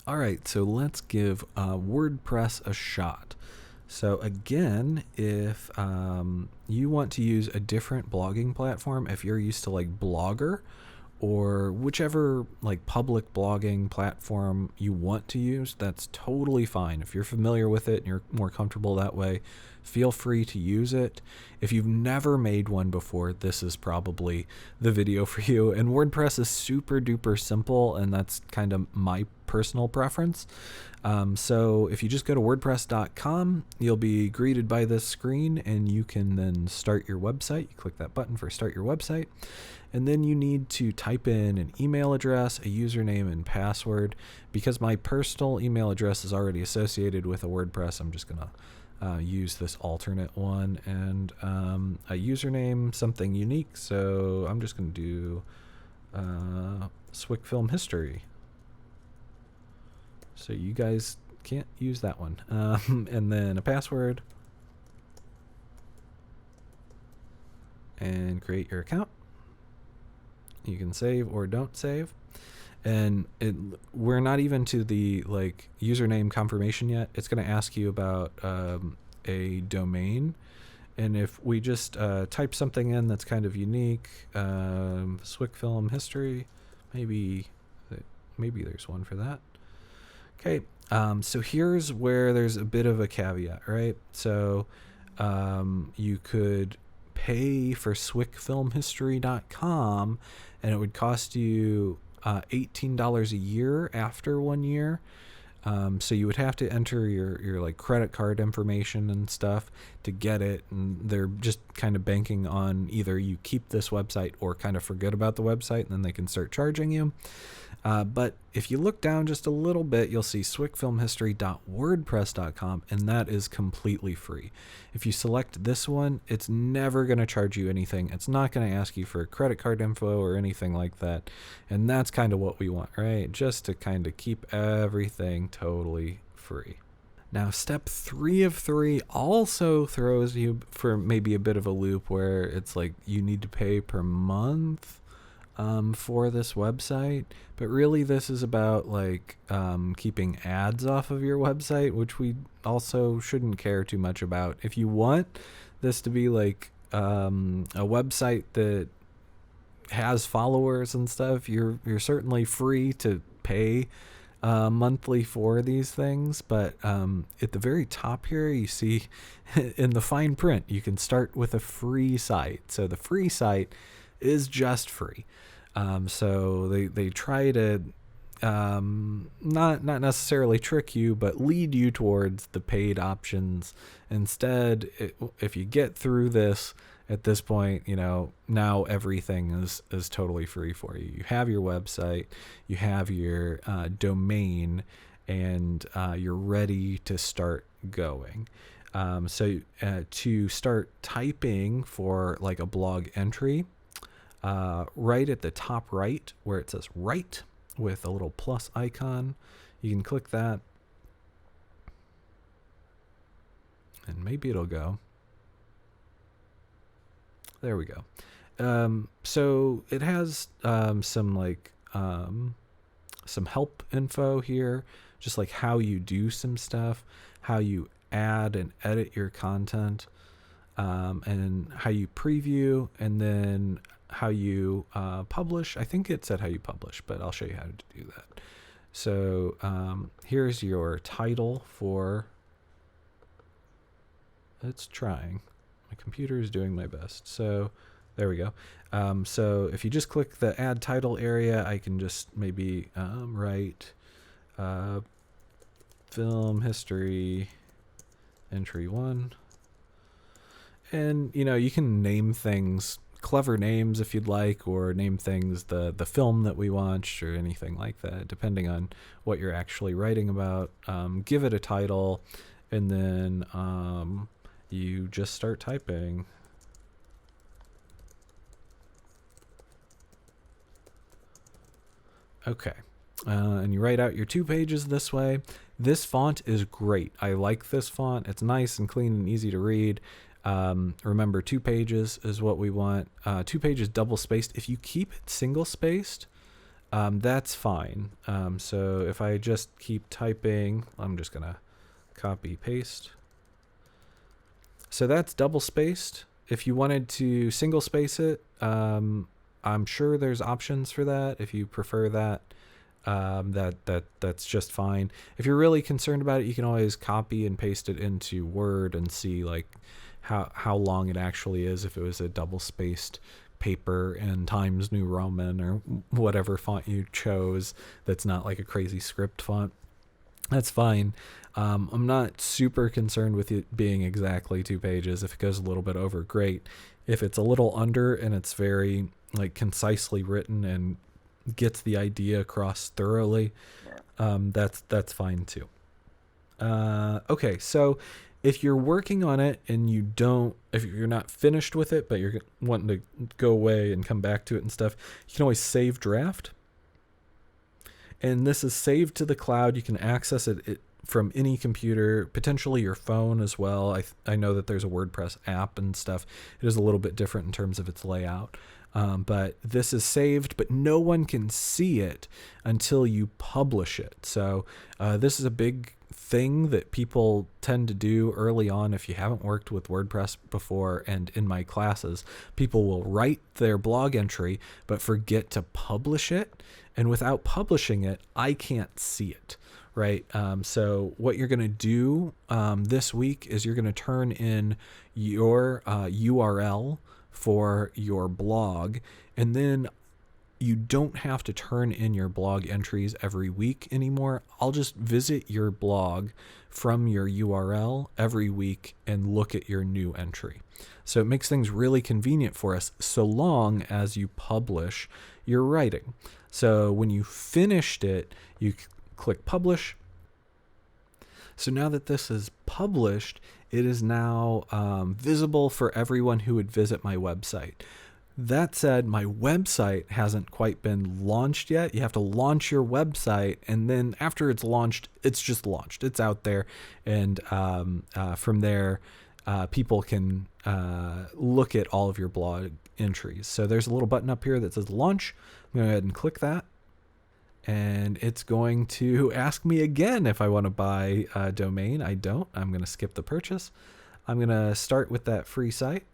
All right, so let's give WordPress a shot. So again, if you want to use a different blogging platform, if you're used to like Blogger or whichever like public blogging platform you want to use, that's totally fine. If you're familiar with it and you're more comfortable that way, feel free to use it. If you've never made one before, this is probably the video for you. And WordPress is super duper simple, and that's kind of my personal preference. So if you just go to wordpress.com, you'll be greeted by this screen, and you can then start your website. You click that button for start your website, and then you need to type in an email address, a username, and password. Because my personal email address is already associated with a WordPress, I'm just gonna use this alternate one, and a username, something unique. So I'm just gonna do Swick Film History. So you guys can't use that one. And then a password. And create your account. You can save or don't save. And we're not even to the like username confirmation yet. It's going to ask you about a domain. And if we just type something in that's kind of unique, Swick Film History, maybe there's one for that. Okay, so here's where there's a bit of a caveat, right? So you could pay for swickfilmhistory.com, and it would cost you $18 a year after 1 year. So you would have to enter your like credit card information and stuff to get it, and they're just kind of banking on either you keep this website or kind of forget about the website, and then they can start charging you. But if you look down just a little bit, you'll see swickfilmhistory.wordpress.com, and that is completely free. If you select this one, it's never going to charge you anything. It's not going to ask you for credit card info or anything like that. And that's kind of what we want, right? Just to kind of keep everything totally free. Now, step 3 of 3 also throws you for maybe a bit of a loop where it's like you need to pay per month for this website, but really this is about like keeping ads off of your website, which we also shouldn't care too much about. If you want this to be like a website that has followers and stuff, you're certainly free to pay monthly for these things. But at the very top here, you see in the fine print, you can start with a free site. So the free site is just free. So they try to not necessarily trick you, but lead you towards the paid options. Instead, if you get through this at this point, you know, now everything is totally free for you. You have your website, you have your domain, and you're ready to start going. So to start typing for like a blog entry, right at the top right where it says write with a little plus icon, you can click that, and maybe it'll go. There we go. So it has some help info here, just like how you do some stuff, how you add and edit your content, and how you preview, and then how you publish. I think it said how you publish, but I'll show you how to do that. So here's your title for, it's trying. My computer is doing my best. So there we go. So if you just click the add title area, I can just maybe write film history entry 1. And, you know, you can name things clever names if you'd like, or name things the film that we watched or anything like that, depending on what you're actually writing about. Give it a title, and then you just start typing. Okay. And you write out your 2 pages this way. This font is great. I like this font. It's nice and clean and easy to read. Remember, 2 pages is what we want. 2 pages double spaced. If you keep it single spaced, that's fine. So if I just keep typing, I'm just gonna copy paste. So that's double spaced. If you wanted to single space it, I'm sure there's options for that. If you prefer that, that's just fine. If you're really concerned about it, you can always copy and paste it into Word and see like how long it actually is if it was a double spaced paper and Times New Roman or whatever font you chose that's not like a crazy script font. That's fine. I'm not super concerned with it being exactly 2 pages. If it goes a little bit over, great. If it's a little under and it's very like concisely written and gets the idea across thoroughly, that's fine too. Okay, so if you're working on it and if you're not finished with it, but you're wanting to go away and come back to it and stuff, you can always save draft. And this is saved to the cloud. You can access it from any computer, potentially your phone as well. I know that there's a WordPress app and stuff. It is a little bit different in terms of its layout. But this is saved, but no one can see it until you publish it. So this is a big thing that people tend to do early on if you haven't worked with WordPress before. And in my classes, people will write their blog entry but forget to publish it. And without publishing it, I can't see it, right? So what you're going to do this week is you're going to turn in your URL for your blog, and then you don't have to turn in your blog entries every week anymore. I'll just visit your blog from your URL every week and look at your new entry. So it makes things really convenient for us so long as you publish your writing. So when you finished it, you click publish. So now that this is published, it is now visible for everyone who would visit my website. That said, my website hasn't quite been launched yet. You have to launch your website, and then after it's launched, it's just launched. It's out there, and from there, people can look at all of your blog entries. So there's a little button up here that says launch. I'm going to go ahead and click that. And it's going to ask me again if I want to buy a domain. I don't. I'm going to skip the purchase. I'm going to start with that free site.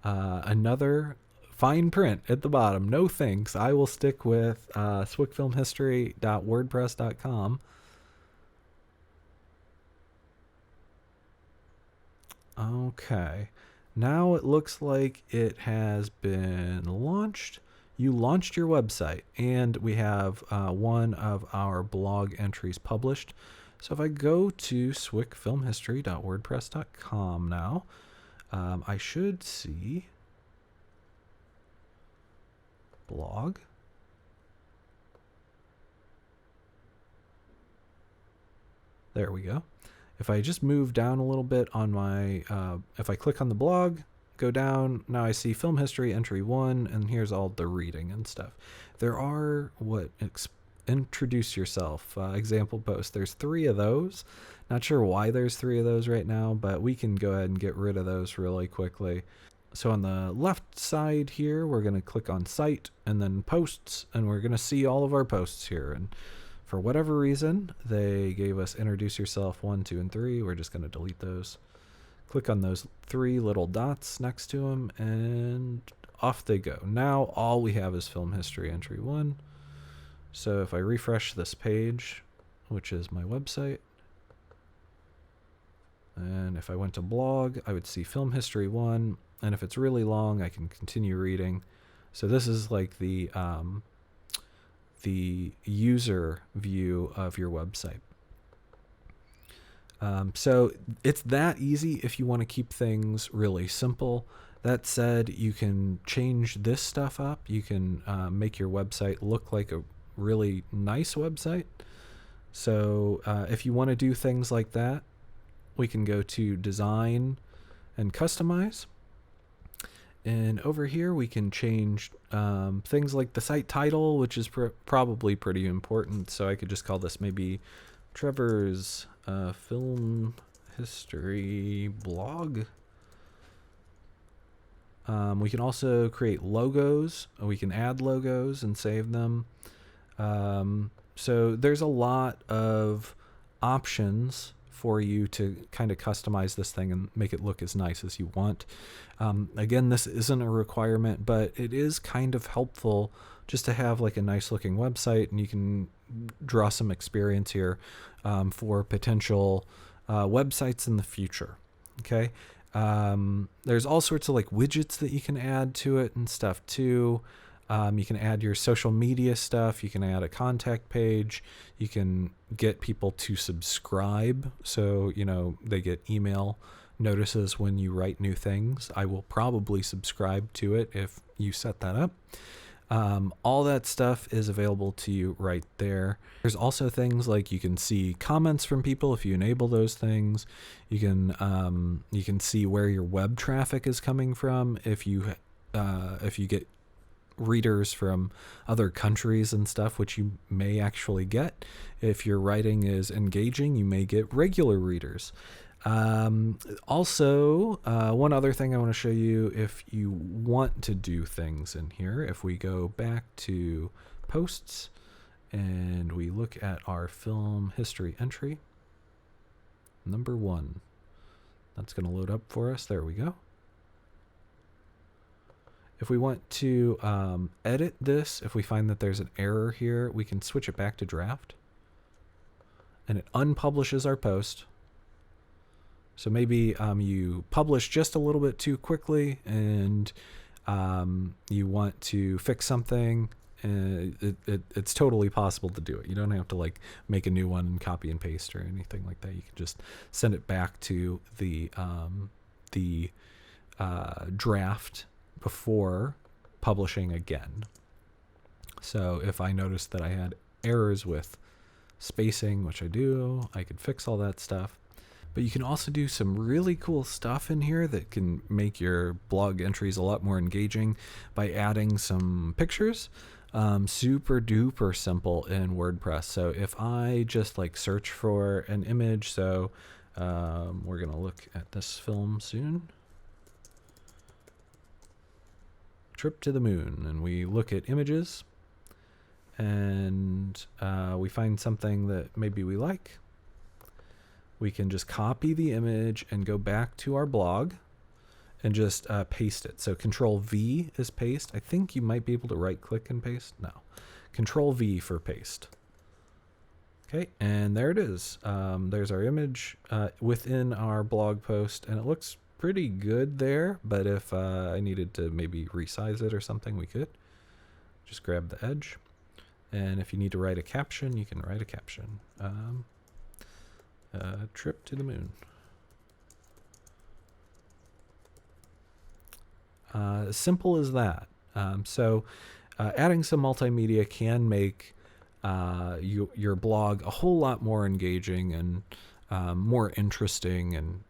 Another fine print at the bottom. No thanks. I will stick with swickfilmhistory.wordpress.com. Okay. Now it looks like it has been launched. You launched your website, and we have one of our blog entries published. So if I go to swickfilmhistory.wordpress.com now, I should see blog. There we go. If I just move down a little bit on my, if I click on the blog, go down, now I see film history entry 1, and here's all the reading and stuff. There are introduce yourself example posts. There's 3 of those. Not sure why there's 3 of those right now, but we can go ahead and get rid of those really quickly. So on the left side here, we're going to click on site and then posts, and we're going to see all of our posts here. And for whatever reason, they gave us introduce yourself 1, 2, and 3. We're just going to delete those. Click on those 3 little dots next to them, and off they go. Now all we have is film history entry 1. So if I refresh this page, which is my website, and if I went to blog, I would see film history 1, and if it's really long, I can continue reading. So this is like the user view of your website. So it's that easy if you want to keep things really simple. That said, you can change this stuff up. You can make your website look like a really nice website. So if you want to do things like that, we can go to design and customize. And over here, we can change things like the site title, which is probably pretty important. So I could just call this maybe Trevor's film history blog. We can also create logos. We can add logos and save them. So there's a lot of options for you to kind of customize this thing and make it look as nice as you want. Again, this isn't a requirement, but it is kind of helpful just to have like a nice looking website, and you can draw some experience here for potential websites in the future. Okay. There's all sorts of like widgets that you can add to it and stuff too. You can add your social media stuff. You can add a contact page. You can get people to subscribe, so they get email notices when you write new things. I will probably subscribe to it if you set that up. All that stuff is available to you right there. There's also things like you can see comments from people if you enable those things. You can see where your web traffic is coming from if you get readers from other countries and stuff, which you may actually get. If your writing is engaging, you may get regular readers. Also, one other thing I want to show you if you want to do things in here, if we go back to posts and we look at our film history entry, number 1, that's going to load up for us. There we go. If we want to edit this, if we find that there's an error here, we can switch it back to draft, and it unpublishes our post. So maybe you publish just a little bit too quickly, and you want to fix something. It's totally possible to do it. You don't have to like make a new one and copy and paste or anything like that. You can just send it back to the draft before publishing again. So if I noticed that I had errors with spacing, which I do, I could fix all that stuff. But you can also do some really cool stuff in here that can make your blog entries a lot more engaging by adding some pictures. Super duper simple in WordPress. So if I just like search for an image, so we're going to look at this film soon. Trip to the Moon, and we look at images, and we find something that maybe we like. We can just copy the image and go back to our blog and just paste it. So Control V is paste. I think you might be able to right click and paste. No, Control V for paste. Okay, and there it is. There's our image within our blog post, and it looks pretty good there, but if I needed to maybe resize it or something, we could just grab the edge. And if you need to write a caption, you can write a caption. Trip to the Moon. Simple as that. So adding some multimedia can make your blog a whole lot more engaging and more interesting, and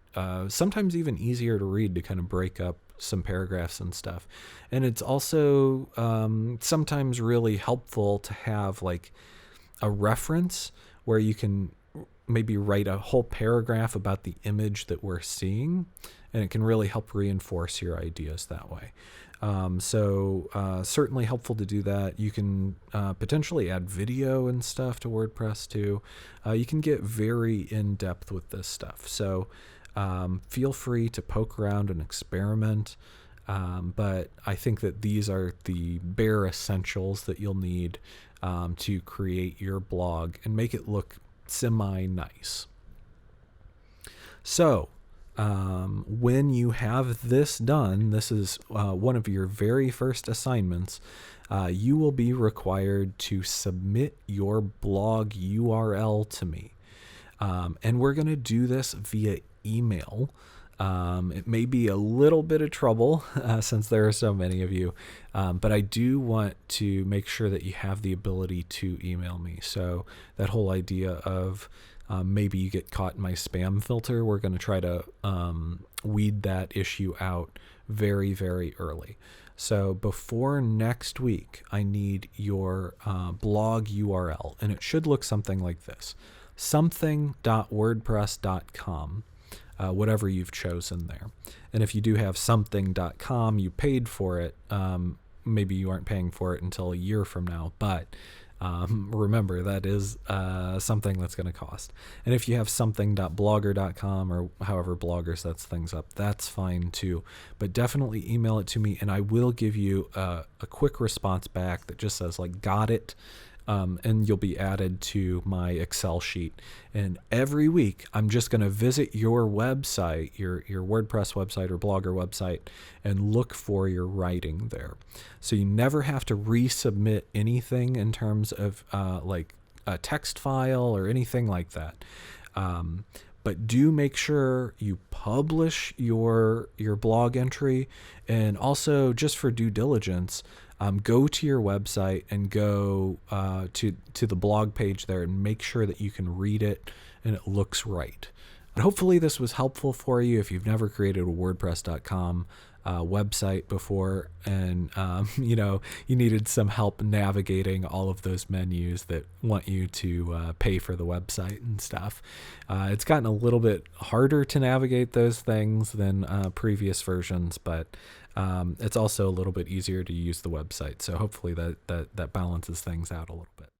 sometimes even easier to read, to kind of break up some paragraphs and stuff. And it's also sometimes really helpful to have like a reference where you can maybe write a whole paragraph about the image that we're seeing, and it can really help reinforce your ideas that way. So certainly helpful to do that. You can potentially add video and stuff to WordPress too. You can get very in-depth with this stuff. So feel free to poke around and experiment. But I think that these are the bare essentials that you'll need to create your blog and make it look semi-nice. So when you have this done, this is one of your very first assignments, you will be required to submit your blog URL to me. And we're going to do this via email. It may be a little bit of trouble since there are so many of you, but I do want to make sure that you have the ability to email me. So that whole idea of maybe you get caught in my spam filter, we're going to try to weed that issue out very, very early. So before next week, I need your blog URL, and it should look something like this: something.wordpress.com. Whatever you've chosen there. And if you do have something.com, you paid for it. Maybe you aren't paying for it until a year from now, but Remember, that is something that's going to cost. And if you have something.blogger.com or however Blogger sets things up, that's fine too. But definitely email it to me, and I will give you a quick response back that just says, like, got it. And you'll be added to my Excel sheet. And every week, I'm just going to visit your website, your WordPress website or Blogger website, and look for your writing there. So you never have to resubmit anything in terms of like a text file or anything like that. But do make sure you publish your blog entry, and also, just for due diligence, go to your website and go to the blog page there and make sure that you can read it and it looks right. But hopefully this was helpful for you if you've never created a WordPress.com website before, and you needed some help navigating all of those menus that want you to pay for the website and stuff. It's gotten a little bit harder to navigate those things than previous versions, but it's also a little bit easier to use the website. So hopefully that balances things out a little.